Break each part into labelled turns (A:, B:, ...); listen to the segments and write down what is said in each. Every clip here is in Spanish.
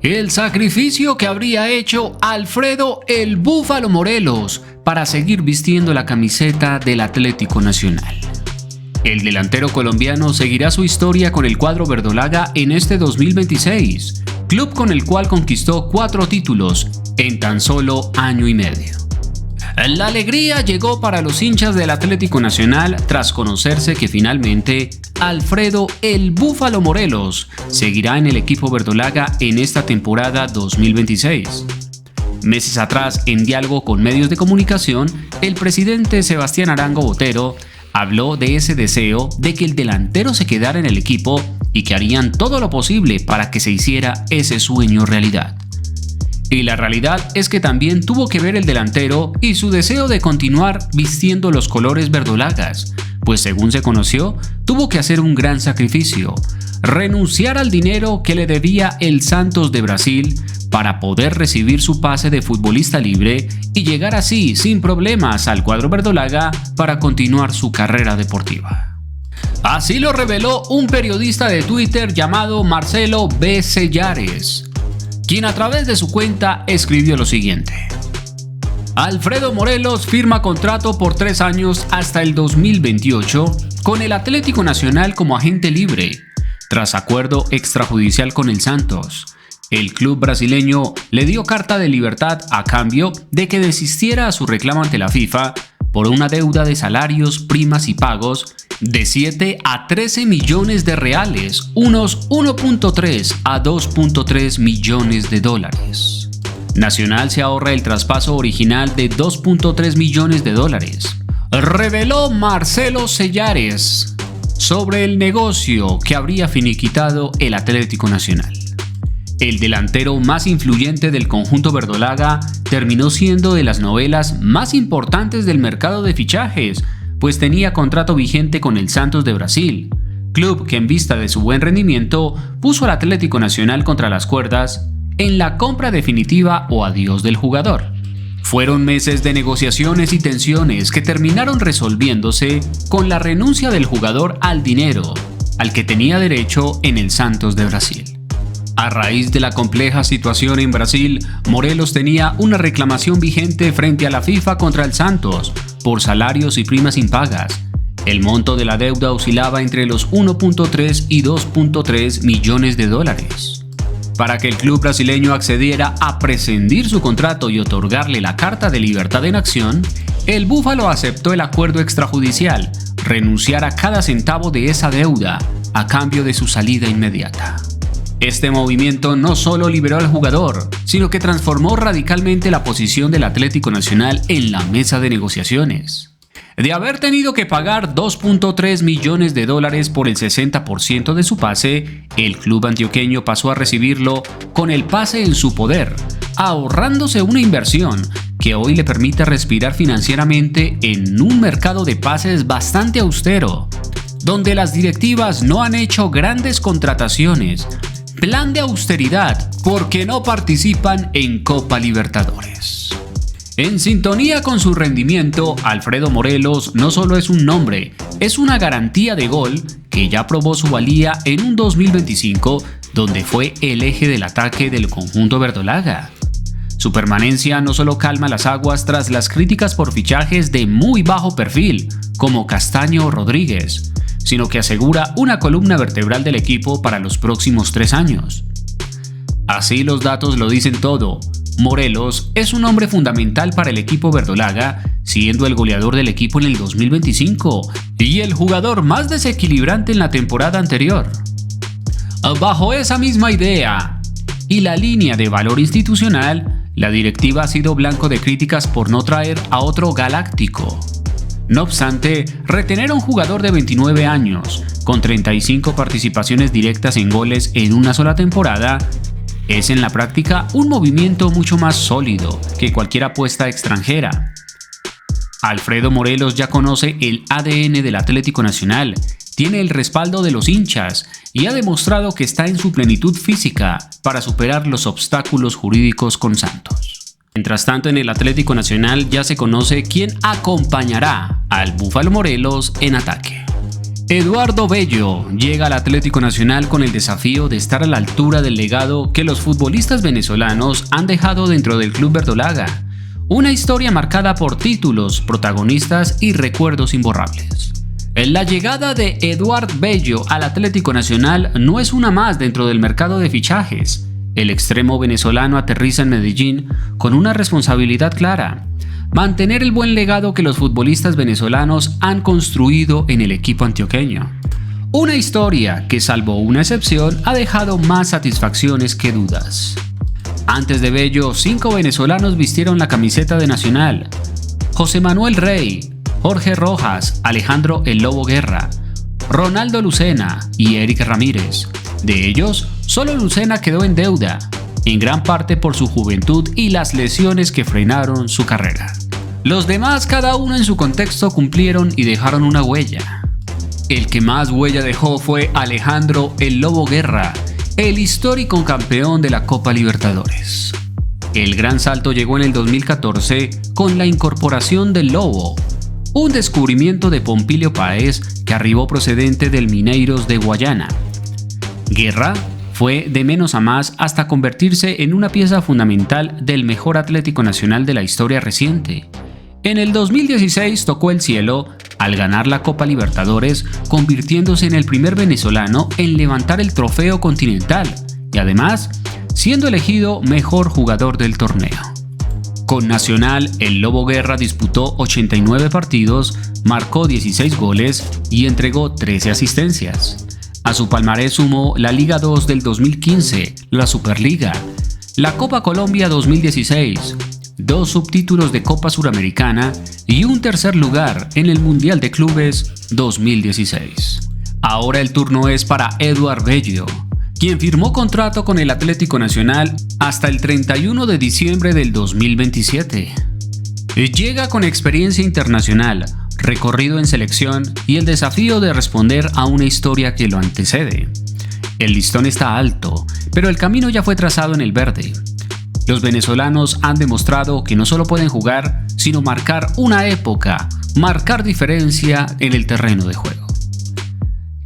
A: El sacrificio que habría hecho Alfredo "El Búfalo" Morelos para seguir vistiendo la camiseta del Atlético Nacional. El delantero colombiano seguirá su historia con el cuadro verdolaga en este 2026, club con el cual conquistó 4 títulos en tan solo año y medio. La alegría llegó para los hinchas del Atlético Nacional tras conocerse que finalmente Alfredo "El Búfalo" Morelos seguirá en el equipo verdolaga en esta temporada 2026. Meses atrás, en diálogo con medios de comunicación, el presidente Sebastián Arango Botero habló de ese deseo de que el delantero se quedara en el equipo y que harían todo lo posible para que se hiciera ese sueño realidad. Y la realidad es que también tuvo que ver el delantero y su deseo de continuar vistiendo los colores verdolagas, pues según se conoció, tuvo que hacer un gran sacrificio, renunciar al dinero que le debía el Santos de Brasil para poder recibir su pase de futbolista libre y llegar así sin problemas al cuadro verdolaga para continuar su carrera deportiva. Así lo reveló un periodista de Twitter llamado Marcelo B. Sellares, quien a través de su cuenta escribió lo siguiente: Alfredo Morelos firma contrato por 3 años hasta el 2028 con el Atlético Nacional como agente libre, tras acuerdo extrajudicial con el Santos. El club brasileño le dio carta de libertad a cambio de que desistiera a su reclamo ante la FIFA por una deuda de salarios, primas y pagos de 7 a 13 millones de reales, unos 1.3 a 2.3 millones de dólares. Nacional se ahorra el traspaso original de 2.3 millones de dólares. Reveló Marcelo Sellares sobre el negocio que habría finiquitado el Atlético Nacional. El delantero más influyente del conjunto verdolaga terminó siendo de las novelas más importantes del mercado de fichajes, pues tenía contrato vigente con el Santos de Brasil, club que en vista de su buen rendimiento puso al Atlético Nacional contra las cuerdas en la compra definitiva o adiós del jugador. Fueron meses de negociaciones y tensiones que terminaron resolviéndose con la renuncia del jugador al dinero, al que tenía derecho en el Santos de Brasil. A raíz de la compleja situación en Brasil, Morelos tenía una reclamación vigente frente a la FIFA contra el Santos por salarios y primas impagas. El monto de la deuda oscilaba entre los 1.3 y 2.3 millones de dólares. Para que el club brasileño accediera a prescindir su contrato y otorgarle la carta de libertad en acción, el Búfalo aceptó el acuerdo extrajudicial, renunciar a cada centavo de esa deuda a cambio de su salida inmediata. Este movimiento no solo liberó al jugador, sino que transformó radicalmente la posición del Atlético Nacional en la mesa de negociaciones. De haber tenido que pagar 2.3 millones de dólares por el 60% de su pase, el club antioqueño pasó a recibirlo con el pase en su poder, ahorrándose una inversión que hoy le permite respirar financieramente en un mercado de pases bastante austero, donde las directivas no han hecho grandes contrataciones, plan de austeridad porque no participan en Copa Libertadores. En sintonía con su rendimiento, Alfredo Morelos no solo es un nombre, es una garantía de gol que ya probó su valía en un 2025 donde fue el eje del ataque del conjunto verdolaga. Su permanencia no solo calma las aguas tras las críticas por fichajes de muy bajo perfil, como Castaño o Rodríguez, sino que asegura una columna vertebral del equipo para los próximos 3 años. Así los datos lo dicen todo. Morelos es un hombre fundamental para el equipo verdolaga, siendo el goleador del equipo en el 2025 y el jugador más desequilibrante en la temporada anterior. Bajo esa misma idea y la línea de valor institucional, la directiva ha sido blanco de críticas por no traer a otro galáctico. No obstante, retener a un jugador de 29 años, con 35 participaciones directas en goles en una sola temporada, es en la práctica un movimiento mucho más sólido que cualquier apuesta extranjera. Alfredo Morelos ya conoce el ADN del Atlético Nacional, tiene el respaldo de los hinchas y ha demostrado que está en su plenitud física para superar los obstáculos jurídicos con Santos. Mientras tanto, en el Atlético Nacional ya se conoce quién acompañará al Búfalo Morelos en ataque. Eduardo Bello llega al Atlético Nacional con el desafío de estar a la altura del legado que los futbolistas venezolanos han dejado dentro del club verdolaga. Una historia marcada por títulos, protagonistas y recuerdos imborrables. La llegada de Eduardo Bello al Atlético Nacional no es una más dentro del mercado de fichajes. El extremo venezolano aterriza en Medellín con una responsabilidad clara: mantener el buen legado que los futbolistas venezolanos han construido en el equipo antioqueño. Una historia que, salvo una excepción, ha dejado más satisfacciones que dudas. Antes de Bello, 5 venezolanos vistieron la camiseta de Nacional: José Manuel Rey, Jorge Rojas, Alejandro El Lobo Guerra, Ronaldo Lucena y Eric Ramírez. De ellos, solo Lucena quedó en deuda, en gran parte por su juventud y las lesiones que frenaron su carrera. Los demás, cada uno en su contexto, cumplieron y dejaron una huella. El que más huella dejó fue Alejandro El Lobo Guerra, el histórico campeón de la Copa Libertadores. El gran salto llegó en el 2014 con la incorporación del Lobo, un descubrimiento de Pompilio Páez que arribó procedente del Mineiros de Guayana. Guerra fue de menos a más hasta convertirse en una pieza fundamental del mejor Atlético Nacional de la historia reciente. En el 2016 tocó el cielo al ganar la Copa Libertadores, convirtiéndose en el primer venezolano en levantar el trofeo continental y además siendo elegido mejor jugador del torneo. Con Nacional, el Lobo Guerra disputó 89 partidos, marcó 16 goles y entregó 13 asistencias. A su palmarés sumó la Liga 2 del 2015, la Superliga, la Copa Colombia 2016, 2 subtítulos de Copa Suramericana y un tercer lugar en el Mundial de Clubes 2016. Ahora el turno es para Eduardo Bello, quien firmó contrato con el Atlético Nacional hasta el 31 de diciembre del 2027. Llega con experiencia internacional, recorrido en selección y el desafío de responder a una historia que lo antecede. El listón está alto, pero el camino ya fue trazado en el verde. Los venezolanos han demostrado que no solo pueden jugar, sino marcar una época, marcar diferencia en el terreno de juego.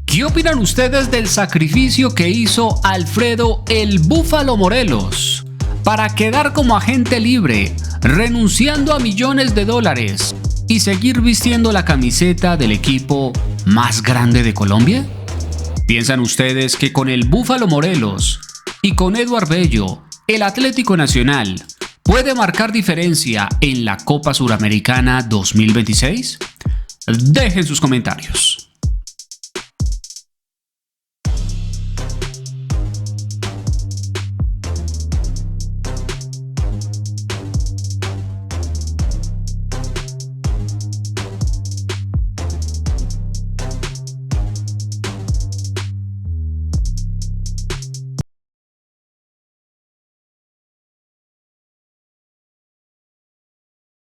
A: ¿Qué opinan ustedes del sacrificio que hizo Alfredo el Búfalo Morelos para quedar como agente libre, renunciando a millones de dólares y seguir vistiendo la camiseta del equipo más grande de Colombia? ¿Piensan ustedes que con el Búfalo Morelos y con Eduardo Bello, el Atlético Nacional puede marcar diferencia en la Copa Suramericana 2026? Dejen sus comentarios.